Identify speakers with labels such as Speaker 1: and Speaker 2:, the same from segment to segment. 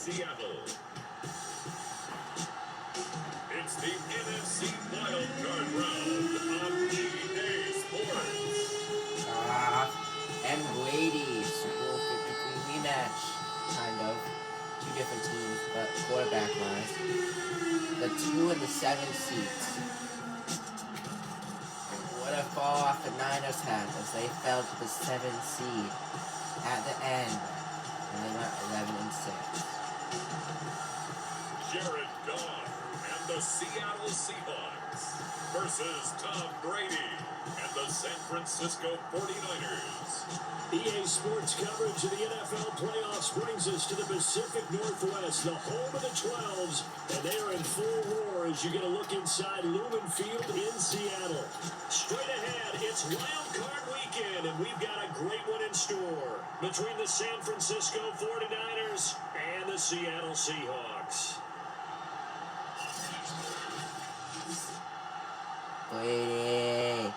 Speaker 1: Seattle. It's the NFC Wildcard round of EA Sports.
Speaker 2: And Brady, Super Bowl 53 rematch, kind of. Two different teams, but quarterback-wise. The 2 and the 7 seeds. What a fall off the Niners had as they fell to the 7th seed at the end, and they went 11-6.
Speaker 1: Jared Goff and the Seattle Seahawks versus Tom Brady and the San Francisco 49ers.
Speaker 3: EA Sports coverage of the NFL playoffs brings us to the Pacific Northwest, the home of the 12s, and they are in full roar as you get a look inside Lumen Field in Seattle. Straight ahead, it's Wildcard weekend, and we've got a great one in store between the San Francisco 49ers and the Seattle Seahawks.
Speaker 2: Brady.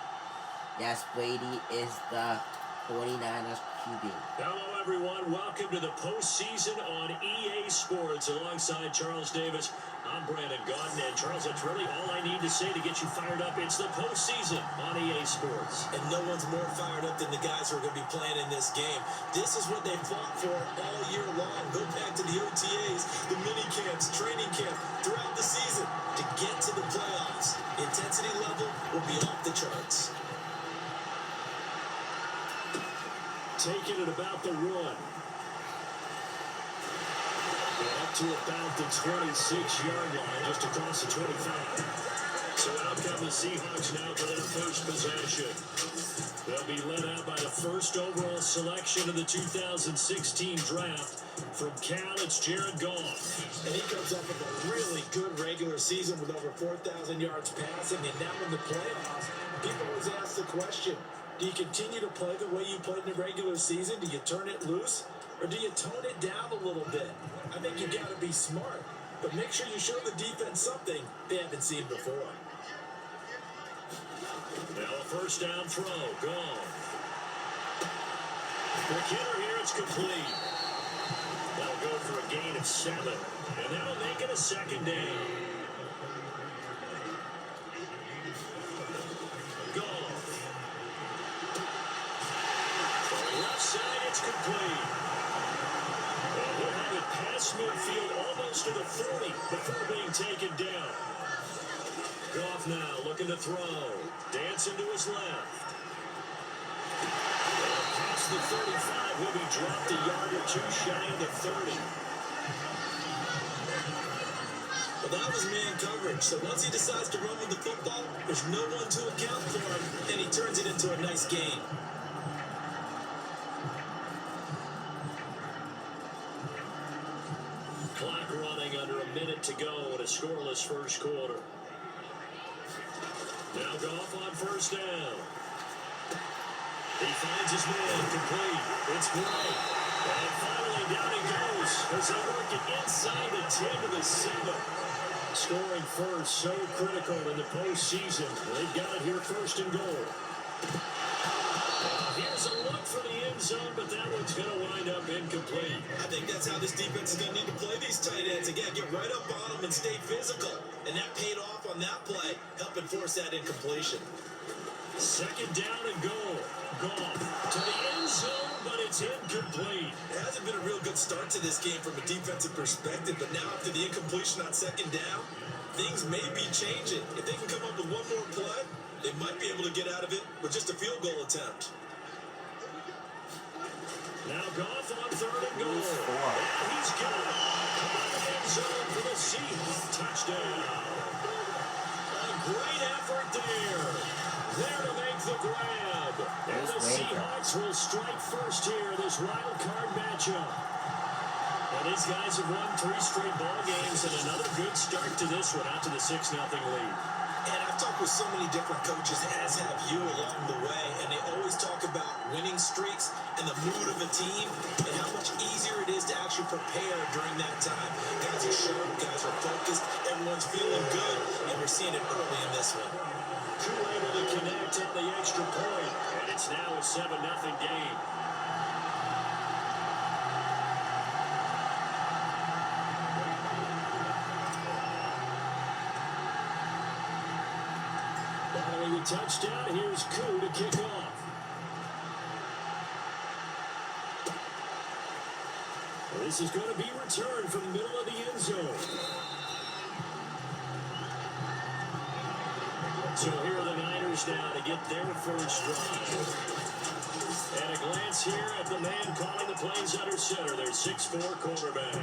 Speaker 2: Yes, Brady is the 49ers QB.
Speaker 3: Hello, everyone. Welcome to the postseason on EA Sports. Alongside Charles Davis, I'm Brandon Gaudin. And Charles, that's really all I need to say to get you fired up. It's the postseason on EA Sports.
Speaker 4: And no one's more fired up than the guys who are going to be playing in this game. This is what they fought for all year long. Go back to the OTAs, the mini camps, training camp, throughout the season to get to the playoffs. The intensity level will be off the charts.
Speaker 3: Taking it about the run. Up to about the 26-yard line, just across the 25. So out come the Seahawks now for their first possession. They'll be led out by the first overall selection of the 2016 draft. From Cal, it's Jared Goff.
Speaker 4: And he comes up with a really good regular season with over 4,000 yards passing. And now in the playoffs, people always ask the question, do you continue to play the way you played in the regular season? Do you turn it loose? Or do you tone it down a little bit? I think you've got to be smart. But make sure you show the defense something they haven't seen before.
Speaker 3: Now a first down throw. Gone. The killer here, it's complete. That'll go for a gain of 7. And that'll make it a second down. It's complete. And he'll have it past midfield almost to the 40 before being taken down. Goff now looking to throw. Dancing to his left. And past the 35, will be dropped a yard or two shy of the 30.
Speaker 4: Well, that was man coverage. So once he decides to run with the football, there's no one to account for him, and he turns it into a nice gain.
Speaker 3: Clock running under a minute to go in a scoreless first quarter. Now Goff on first down. He finds his man complete. It's Gray. And finally down he goes as they work it inside the 10 to the 7. Scoring first, so critical in the postseason. They've got it here first and goal. Here's a look for the end zone, but that one's going to wind up incomplete.
Speaker 4: I think that's how this defense is going to need to play these tight ends. Again, get right up on them and stay physical. And that paid off on that play, helping force that incompletion.
Speaker 3: Second down and goal. Gone to the end zone, but it's incomplete.
Speaker 4: It hasn't been a real good start to this game from a defensive perspective, but now after the incompletion on second down, things may be changing. If they can come up with one more play, they might be able to get out of it with just a field goal attempt.
Speaker 3: Now Goff on third and goal. And he's got it. End zone for the Seahawks. Touchdown. A great effort there. There to make the grab. And the Seahawks will strike first here in this wild card matchup. And these guys have won 3 straight ball games and another good start to this one out to the 6-0 lead.
Speaker 4: And I've talked with so many different coaches, as have you, along the way, and they always talk about winning streaks and the mood of a team and how much easier it is to actually prepare during that time. Guys are sharp, guys are focused, everyone's feeling good, and we're seeing it early in this one.
Speaker 3: Crew able to connect on the extra point, and it's now a 7-0 game. the touchdown. Here's Koo to kick off. This is going to be returned from the middle of the end zone. So here are the Niners now to get their first drive. And a glance here at the man calling the plays under center, their 6'4" quarterback.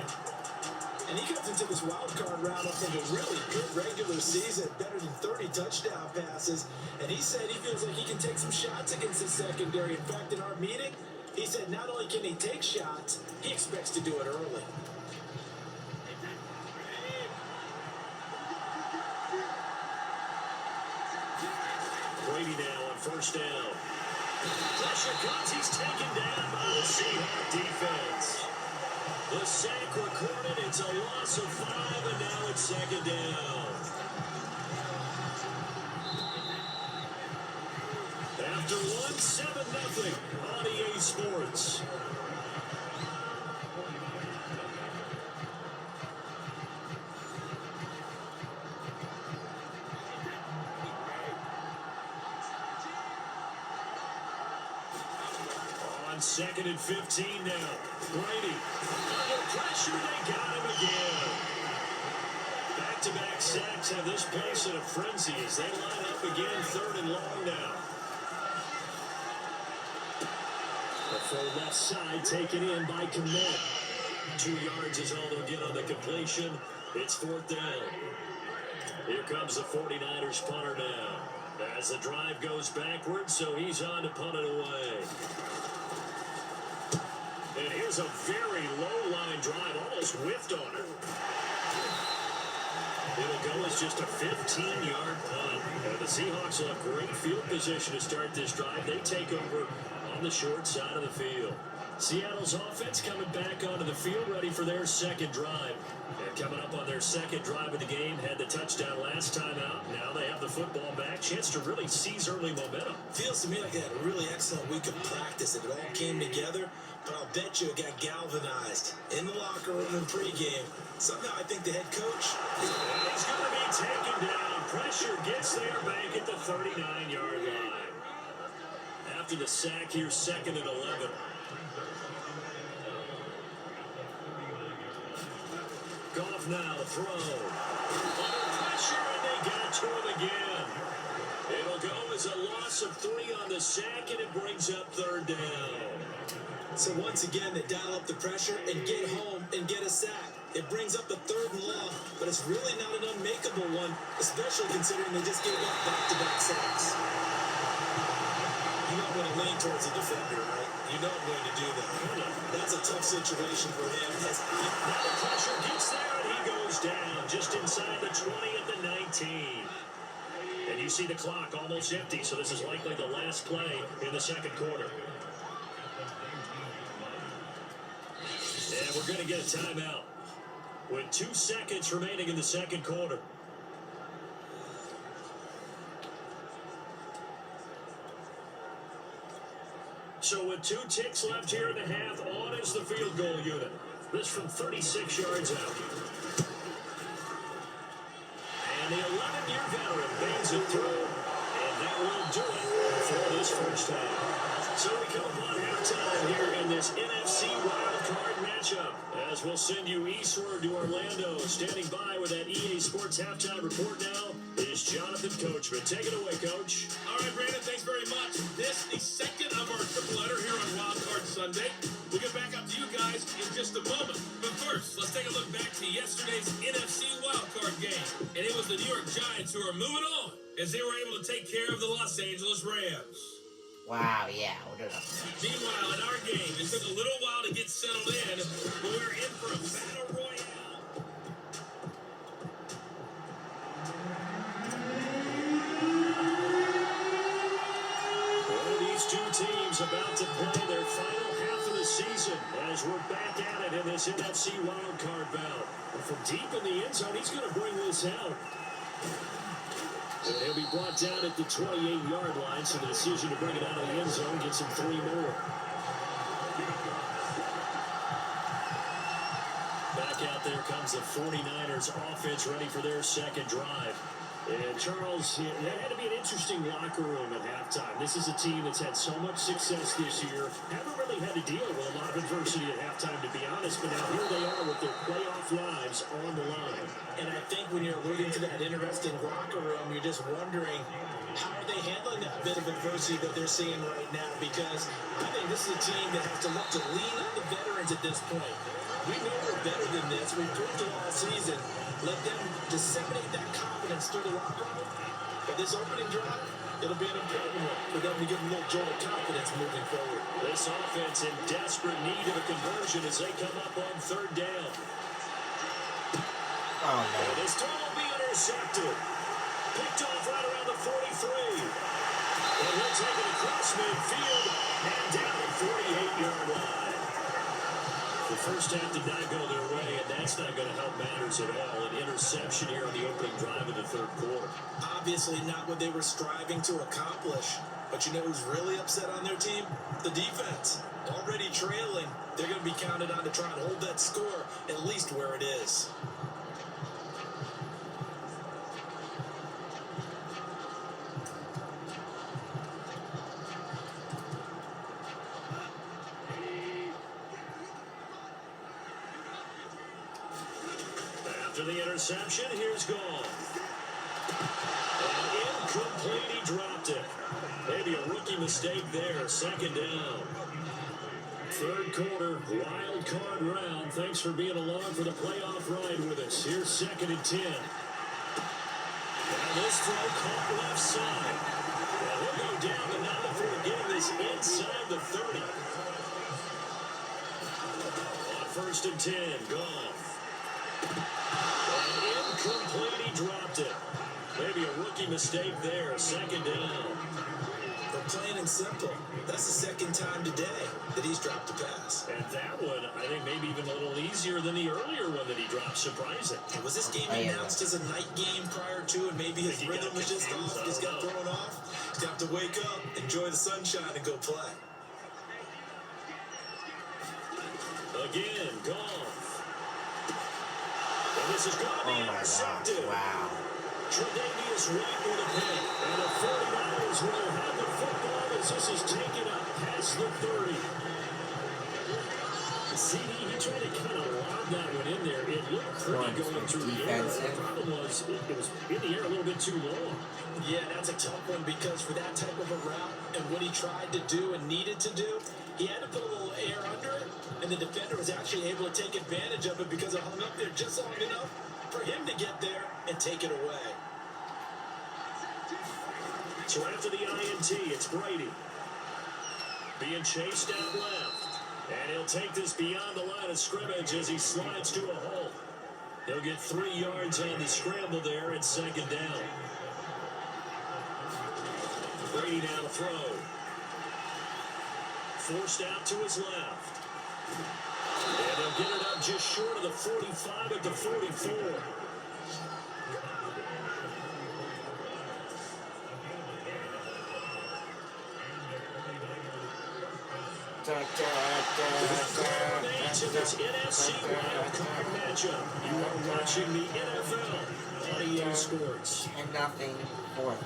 Speaker 4: And he comes into this wild card round with a really good regular season, better than 30 touchdown passes. And he said he feels like he can take some shots against the secondary. In fact, in our meeting, he said not only can he take shots, he expects to do it early.
Speaker 3: Brady now on first down. Pressure comes. He's taken down by the Seahawks defense. The sack recorded. It's a loss of 5, and now it's second down. After 7-0 on EA Sports. On 2nd and 15 now. Brady. Under pressure, they got him again. Back-to-back sacks have this place in a frenzy as they line up again 3rd and long now. The full left side taken in by Komet. 2 yards is all they'll get on the completion. It's 4th down. Here comes the 49ers punter now. As the drive goes backwards, so he's on to punt it away. And here's a very low-line drive, almost whiffed on her. It'll go as just a 15-yard punt. And the Seahawks will have great field position to start this drive. They take over on the short side of the field. Seattle's offense coming back onto the field, ready for their second drive. And coming up on their second drive of the game, had the touchdown last time out. Now they have the football back. Chance to really seize early momentum.
Speaker 4: Feels to me like they had a really excellent week of practice. It all came together, but I'll bet you it got galvanized in the locker room in pregame. Somehow I think the head coach
Speaker 3: He's going to be taken down. Pressure gets there back at the 39-yard line. After the sack, here's 2nd and 11. Goff now to throw. Under pressure, and they got to him again. It'll go as a loss of 3 on the sack, and it brings up 3rd down.
Speaker 4: So once again, they dial up the pressure and get home and get a sack. It brings up a 3rd and long, but it's really not an unmakeable one, especially considering they just gave up back-to-back sacks. You know I'm going to lean towards the defender, right? You know I'm going to do that. That's a tough situation for him.
Speaker 3: Now the pressure gets there, and he goes down just inside the 20 at the 19. And you see the clock almost empty, so this is likely the last play in the second quarter. And we're going to get a timeout with 2 seconds remaining in the second quarter. So with 2 ticks left here in the half, on is the field goal unit. This from 36 yards out. And the 11-year veteran bangs it through. And that will do it for this first half. So we come upon halftime here in this NFC Wildcard matchup. As we'll send you eastward to Orlando. Standing by with that EA Sports halftime report now is Jonathan Coachman. Take it away, Coach.
Speaker 5: All right, Brandon, thanks very much. This is the second of our triple header here on Wildcard Sunday. We'll get back up to you guys in just a moment. But first, let's take a look back to yesterday's NFC Wildcard game. And it was the New York Giants who are moving on as they were able to take care of the Los Angeles Rams.
Speaker 2: Wow, yeah, we'll do that.
Speaker 5: Meanwhile, in our game, it took a little while to get settled in, but we were in for a battle royale.
Speaker 3: Well, these two teams about to play their final half of the season as we're back at it in this NFC wildcard bout. And from deep in the end zone, he's going to bring this out. And he'll be brought down at the 28-yard line, so the decision to bring it out of the end zone gets him 3 more. Back out there comes the 49ers offense ready for their second drive. And Charles, that had to be an interesting locker room at halftime. This is a team that's had so much success this year. Haven't really had to deal with a lot of adversity at halftime, to be honest. But now here they are with their playoff lives on the line.
Speaker 4: And I think when you're alluding to that interesting locker room, you're just wondering, how are they handling that bit of adversity that they're seeing right now? Because I think this is a team that has to look to lean on the veterans at this point. We know we're better than this. We've proved it all season. Let them disseminate that confidence through the locker room. But this opening drive, it'll be an important one for them to get a little jolt of confidence moving forward.
Speaker 3: This offense in desperate need of a conversion as they come up on third down.
Speaker 2: Oh, no.
Speaker 3: This time will be intercepted. Picked off right around the 43. And he'll take it across midfield and down the 48-yard line. The first half did not go their way, and that's not going to help matters at all. An interception here on the opening drive of the third quarter.
Speaker 4: Obviously not what they were striving to accomplish. But you know who's really upset on their team? The defense. Already trailing, they're going to be counted on to try and hold that score at least where it is.
Speaker 3: After the interception, here's Goff. And incomplete, he dropped it. Maybe a rookie mistake there, second down. Third quarter, wild card round. Thanks for being along for the playoff ride with us. Here's second and 10. Now this throw caught left side. And he'll go down the now before getting this inside the 30. On first and 10, Goff. Incomplete, he dropped it. Maybe a rookie mistake there, second down.
Speaker 4: But plain and simple, that's the second time today that he's dropped a pass.
Speaker 3: And that one, I think maybe even a little easier than the earlier one that he dropped, surprising.
Speaker 4: And was this game announced as a night game prior to, and maybe his rhythm was just off, just got thrown off? He's got to wake up, enjoy the sunshine, and go play.
Speaker 3: Again, Goff. And this is going to be intercepted.
Speaker 2: Wow.
Speaker 3: Tre'Davious White with a pick. And the 49ers will have the football as this is taken up past the 30. CD, he tried to kind of lob that one in there. It looked pretty going through the air. The problem was it was in the air a little bit too long.
Speaker 4: Yeah, that's a tough one because for that type of a route and what he tried to do and needed to do, he had to put a little air under it, and the defender was actually able to take advantage of it because it hung up there just long enough for him to get there and take it away.
Speaker 3: So after the INT, it's Brady. Being chased out left. And he'll take this beyond the line of scrimmage as he slides to a hole. He'll get 3 yards on the scramble there at second down. Brady now to throw. Forced out to his left. And he'll get it up just short of the 45 at the 44. To this NFC Wildcard matchup. You are watching the NFL on EA Sports.
Speaker 2: 10-0 fourth.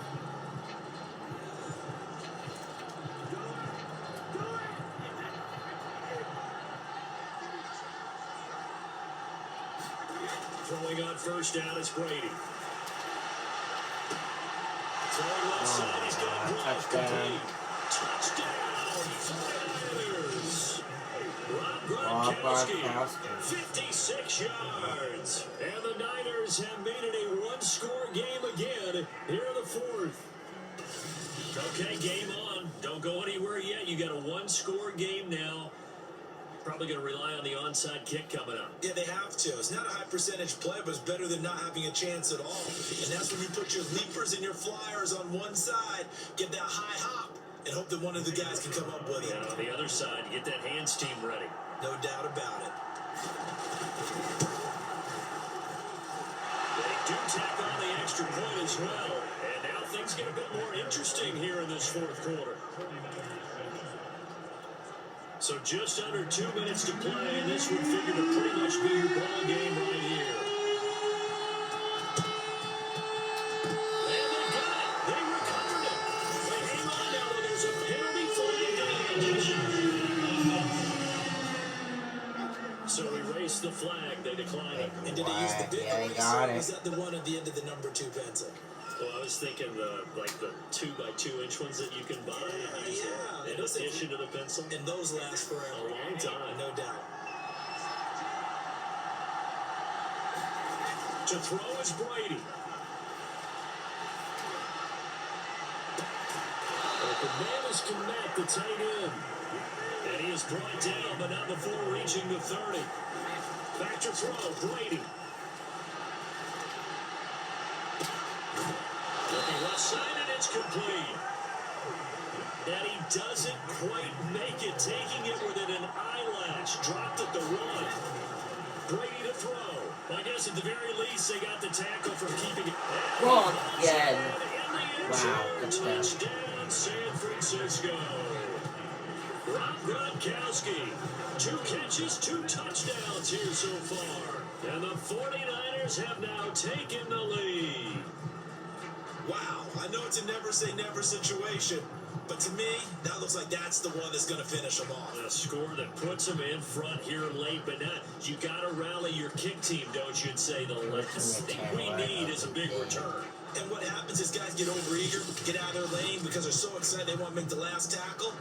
Speaker 3: Throwing on first down is Brady. Throwing left side, he's got Goff complete. Touchdown, 49ers. Rob Gronkowski, 56 yards. And the Niners have made it a one-score game again here in the fourth. Okay, game on. Don't go anywhere yet. You got a one-score game now. Probably going to rely on the onside kick coming up.
Speaker 4: Yeah, they have to. It's not a high percentage play, but it's better than not having a chance at all. And that's when you put your leapers and your flyers on one side, get that high hop, and hope that one of the guys can come up with it.
Speaker 3: And on the other side, get that hands team ready.
Speaker 4: No doubt about it.
Speaker 3: They do tack on the extra point as well. And now things get a bit more interesting here in this fourth quarter. So just under 2 minutes to play, and this would figure to pretty much be your ball game right here. So we raise the flag. They decline it.
Speaker 4: And did he use the big
Speaker 2: Yeah, he
Speaker 4: eraser,
Speaker 2: got
Speaker 4: or
Speaker 2: it.
Speaker 4: was that the one at the end of the number 2 pencil?
Speaker 3: Well, I was thinking the 2x2 inch ones that you can buy.
Speaker 4: Yeah.
Speaker 3: In addition to the pencil.
Speaker 4: And those last forever.
Speaker 3: A long time.
Speaker 4: No doubt.
Speaker 3: To throw is Brady. Open man is Kmet, the tight end. And he is brought down, but not before reaching the 30. Back to throw, Brady. Looking left side, and it's complete. And he doesn't quite make it, taking it within an eyelash. Dropped at the 1. Brady to throw. I guess at the very least, they got the tackle from keeping it.
Speaker 2: Wrong again.
Speaker 3: Wow,
Speaker 2: touchdown.
Speaker 3: Touchdown, San Francisco. Rob Gronkowski. 2 catches, 2 touchdowns here so far. And the 49ers have now taken the lead.
Speaker 4: Wow, I know it's a never say never situation, but to me, that looks like that's the one that's going to finish them off.
Speaker 3: A score that puts them in front here late, but not. You got to rally your kick team, don't you, and say the last thing we need is a big return.
Speaker 4: And what happens is guys get overeager, get out of their lane because they're so excited they want to make the last tackle.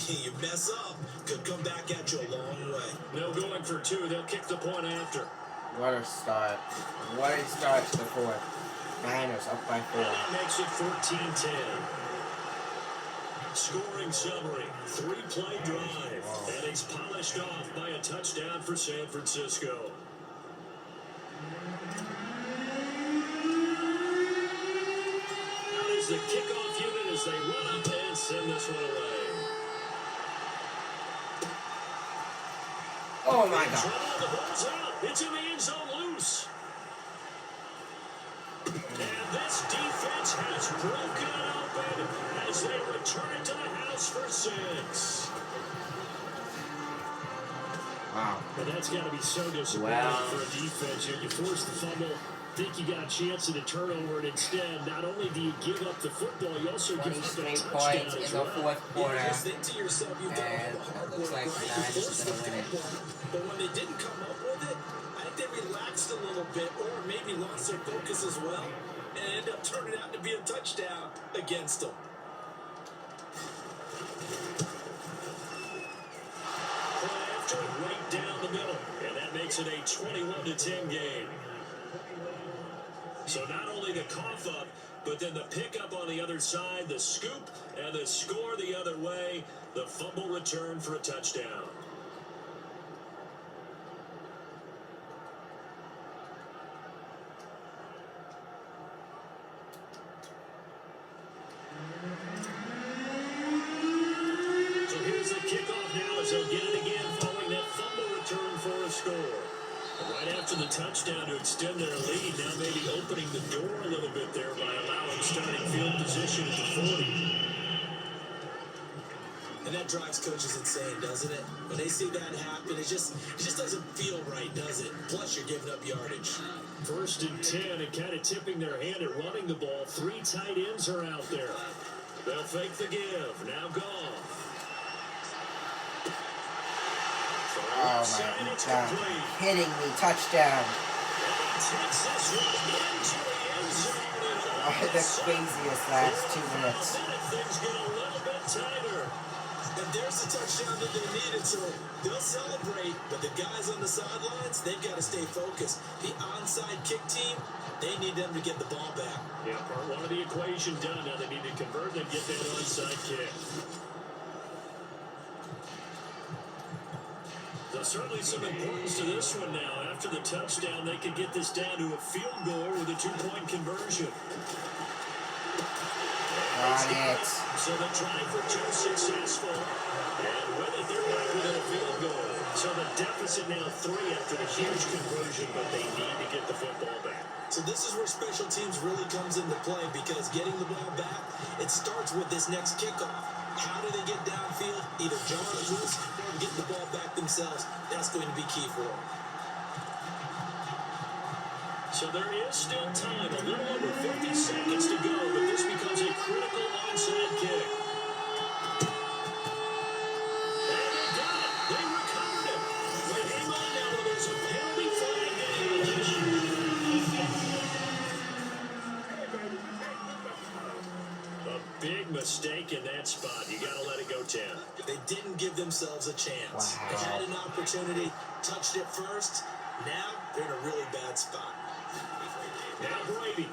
Speaker 4: You mess up, could come back at you a long way.
Speaker 3: No going for 2. They'll kick the point after.
Speaker 2: What a start. What a start to the 4th. Niners up by 4.
Speaker 3: And that makes it 14-10. Scoring summary, 3-play drive, and it's polished off by a touchdown for San Francisco. Out is the kickoff unit as they run up and send this one away.
Speaker 2: Oh my God.
Speaker 3: Trouble, the ball's out. It's in the end zone loose. And this defense has broken it open as they return it to the house for 6.
Speaker 2: Wow.
Speaker 3: And that's got to be so disappointing for a defense. You force the fumble, think you got a chance at a turnover, and instead, not only do you give up the football, you also give up a
Speaker 2: 23
Speaker 3: touchdown
Speaker 2: points in
Speaker 3: as
Speaker 2: the
Speaker 3: well.
Speaker 2: 4th quarter.
Speaker 4: Just think to yourself, you've done all the hard
Speaker 2: looks
Speaker 4: work,
Speaker 2: like
Speaker 4: right?
Speaker 2: the Niners
Speaker 4: You forced
Speaker 2: are gonna
Speaker 4: them
Speaker 2: win it.
Speaker 4: to one. But when they didn't come up with it, I think they relaxed a little bit or maybe lost their focus as well and ended up turning out to be a touchdown against them.
Speaker 3: After it right down the middle, and that makes it a 21-10 game. So not only the cough up, but then the pickup on the other side, the scoop, and the score the other way, the fumble return for a touchdown. So here's the kickoff now as they'll get it again following that fumble return for a score. Right after the touchdown to extend their lead, now maybe opening the door a little bit there by allowing starting field position at the 40.
Speaker 4: And that drives coaches insane, doesn't it? When they see that happen, it just doesn't feel right, does it? Plus, you're giving up yardage.
Speaker 3: 1st and 10, and kind of tipping their hand at running the ball. 3 tight ends are out there. They'll fake the give. Now Goff.
Speaker 2: Oh my God. Hitting me. Touchdown. Oh, the craziest last 2 minutes.
Speaker 3: Things get a little bit tighter.
Speaker 4: And there's the touchdown that they needed, so they'll celebrate. But the guys on the sidelines, they've got to stay focused. The onside kick team, they need them to get the ball back.
Speaker 3: Yeah, part 1 of the equation done. Now they need to convert and get that onside kick. There's certainly some importance to this one now. After the touchdown, they could get this down to a field goal with a 2-point conversion.
Speaker 2: Got it.
Speaker 3: So the try for 2 successful. And with it, they're back within a field goal. So the deficit now 3 after the huge conversion, but they need to get the football back.
Speaker 4: So this is where special teams really comes into play because getting the ball back, it starts with this next kickoff. How do they get downfield? Either jump or loose or get the ball back themselves. That's going to be key for them.
Speaker 3: So there is still time, a little over 50 seconds to go, but this becomes a critical onside kick. And they got it. They recovered it. But hang on now to the
Speaker 4: They didn't give themselves a chance.
Speaker 2: Wow.
Speaker 4: They had an opportunity, touched it first. Now they're in a really bad spot.
Speaker 3: Now Brady.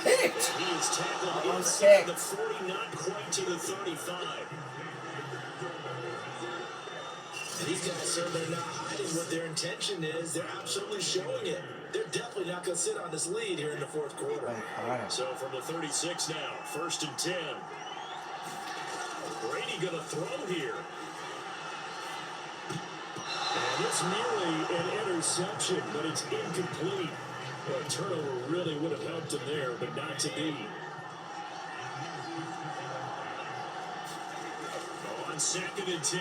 Speaker 2: Picked.
Speaker 3: And he is tackled
Speaker 2: Almost
Speaker 3: inside the
Speaker 2: picked.
Speaker 3: 40, not quite to the 35.
Speaker 4: And these guys certainly are not hiding what their intention is. They're absolutely showing it. They're definitely not going to sit on this lead here in the fourth quarter.
Speaker 3: So from the 36 now, 1st and 10. Brady going to throw here. And it's nearly an interception, but it's incomplete. Well, a turnover really would have helped him there, but not to be. On 2nd and 10,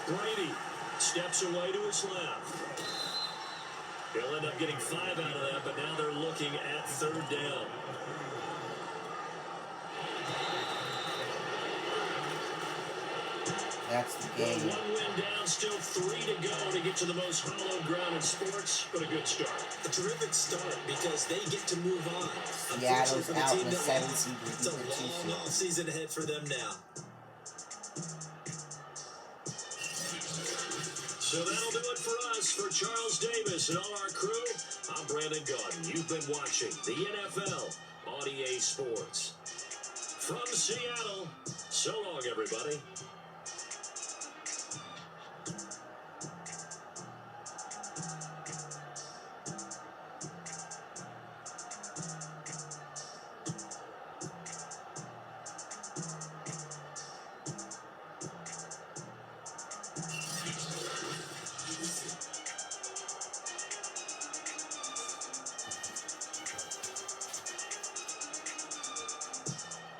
Speaker 3: Brady steps away to his left. He'll end up getting 5 out of that, but now they're looking at 3rd down.
Speaker 2: That's the
Speaker 3: Well,
Speaker 2: game.
Speaker 3: 1 win down, still 3 to go to get to the most hallowed ground in sports, but a good start.
Speaker 4: A terrific start because they get to move on.
Speaker 2: Seattle's
Speaker 4: Unfortunately for
Speaker 2: out
Speaker 4: team
Speaker 2: in the
Speaker 4: that
Speaker 2: 7th
Speaker 4: lost,
Speaker 2: seed.
Speaker 4: it's a long offseason ahead for them now.
Speaker 3: So that'll do it for us. For Charles Davis and all our crew, I'm Brandon Gaudin. You've been watching the NFL on EA Sports. From Seattle, so long, everybody.